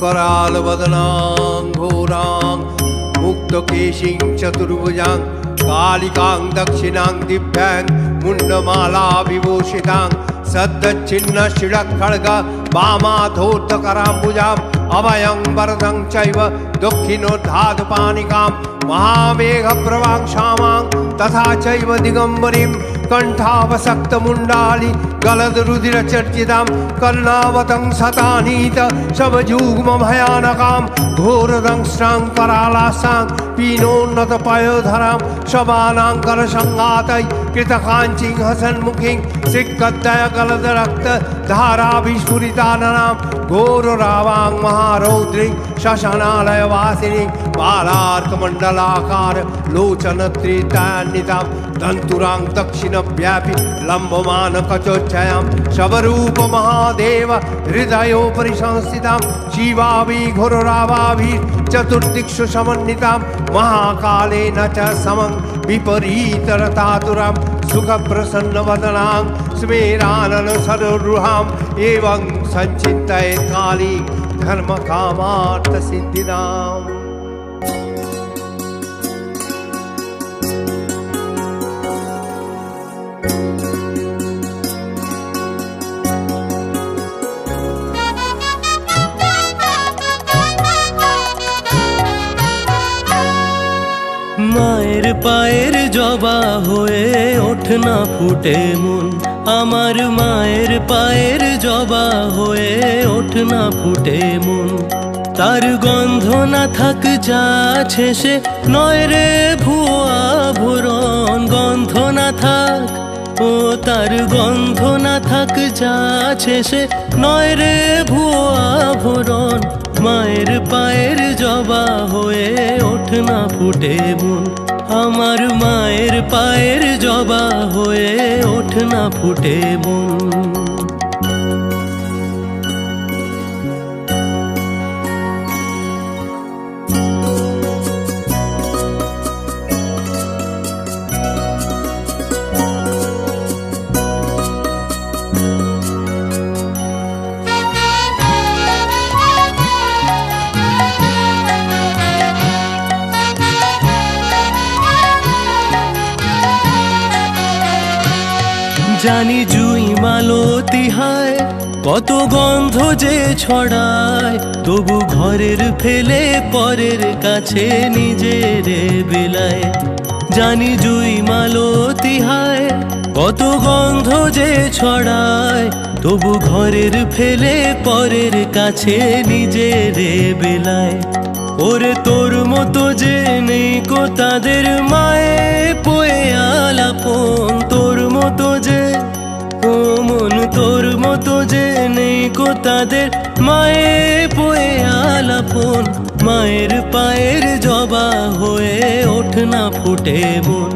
करालवदनां घोरां मुक्तकेशीं चतुर्भुजां कालिकां दक्षिणां दिव्यां मुण्डमाला विभूषितां सद्दच्छिन्नशिरःखड्ग वामाधोर्धकराम्बुजाम् अभयं वरदं चैव दक्षिणोद्धातपानिकां महामेघप्रभां श्यामां तथा चैव दिगम्बरीं कण्ठावसक्तमुण्डाली गलदरुधिरचर्चितां कर्णावतं शतानीत शवयुग्मभयानकां घोरदंष्ट्रां करालासां पीनोन्नतपयोधरां शवानाङ्करसङ्घातै कृतकाञ्चीं हसन्मुखीं सिक्कद्दयगलदरक्तधाराभिस्फुरिताननां घोररावां महारौद्रीं शशनालयवासिनीं बालार्कमण्डलाकार लोचनत्रितान्वितां दन्तुरां दक्षिणव्यापि लम्बमानकचोच्छयां शवरूपमहादेव हृदयोपरि संस्थितां शिवाभि घोररावाभिर्चतुर्दिक्षु समन्वितां महाकालेन च समं विपरीतरतातुरां सुखप्रसन्नवदनां स्मेराननसरोरुहाम् एवं सञ्चिन्तयेत् काली धर्मकामार्थसिद्धिदाम्। মায়ের পায়ের জবা হয়ে ওঠ না ফুটে মন, আমার মায়ের পায়ের জবা হয়ে ওঠ না ফুটে মন। তার গন্ধ না থাক যা আছে সে নয় রে ভুয়া ভরণ, গন্ধ না থাক ও তার গন্ধ না থাক যা আছে সে নয় রে ভুয়া ভরণ। মায়ের পায়ের জবা হয়ে ওঠ না ফুটে মন, আমার মায়ের পায়ের জবা হয়ে ওঠ না ফুটে মন। জানি জুই মালতী হায় কত গন্ধ যে ছড়ায়, তবু ঘরের ফেলে পরের কাছে নিজের বিলায়। জানি জুই মালতী হায় কত গন্ধ যে ছড়ায়, তবু ঘরের ফেলে পরের কাছে নিজের বিলায়। ওরে তোর মতো যে নেই কো তাদের মায়ে পোয়ে আলাপন, তোর মতো যে ও মন তোর মতো যে নেই কো তাদের মায়ে পোয়ে আলাপন। মায়ের পায়ের জবা হয়ে ওঠ না ফুটে মন,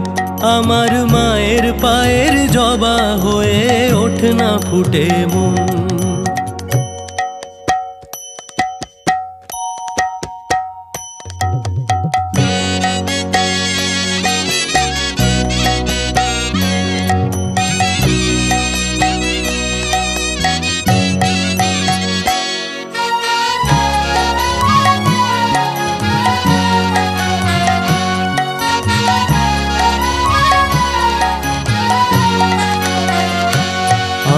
আমার মায়ের পায়ের জবা হয়ে ওঠ না ফুটে মন।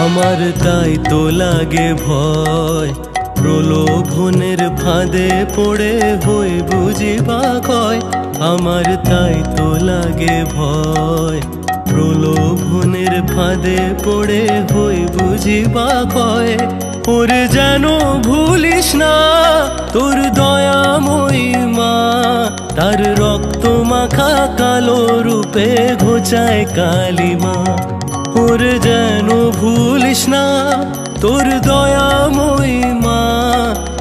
আমার তাই তো লাগে ভয়, প্রলোভনের ফাঁদে পড়ে হই বুঝিবা কয়। আমার তাই তো লাগে ভয়, প্রলোভনের ফাঁদে পড়ে হই বুঝিবা কয়। ওরে যেন ভুলিস না তোর দয়াময়ী মা, তার রক্ত মাখা কালো রূপে ঘোচায় কালিমা। ওরে যেন ভুলিস না তোর দয়াময়ী মা,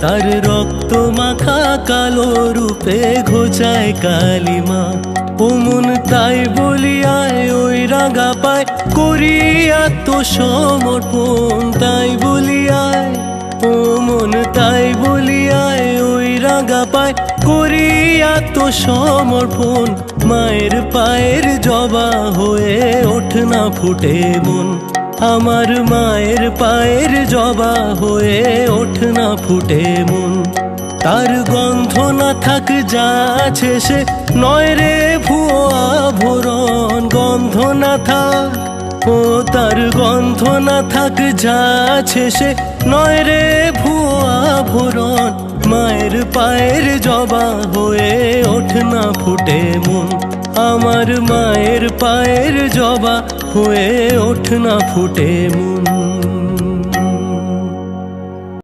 তার রক্ত মাখা কালো রূপে ঘোচায় কালিমা। ও মন তাই বলিয়ায় ওই রাঙা পায় করি আত্মসমর্পণ, তাই বলিয়ায় ও মন তাই বলিয়ায় ওই রাঙা পায় করি আত্মসমর্পণ। মায়ের পায়ের জবা হয়ে ওঠ না ফুটে মন, আমার মায়ের পায়ের জবা হয়ে ওঠ না ফুটে মন। তার গন্ধ না থাক যা আছে সে নয় রে ভুয়ো আভরণ, গন্ধ না থাক ও তার গন্ধ না থাক যা আছে সে নয় রে ভুয়ো আভরণ। মায়ের পায়ের জবা হয়ে ওঠ না ফুটে মন, আমার মায়ের পায়ের জবা হয়ে ওঠ না ফুটে মন।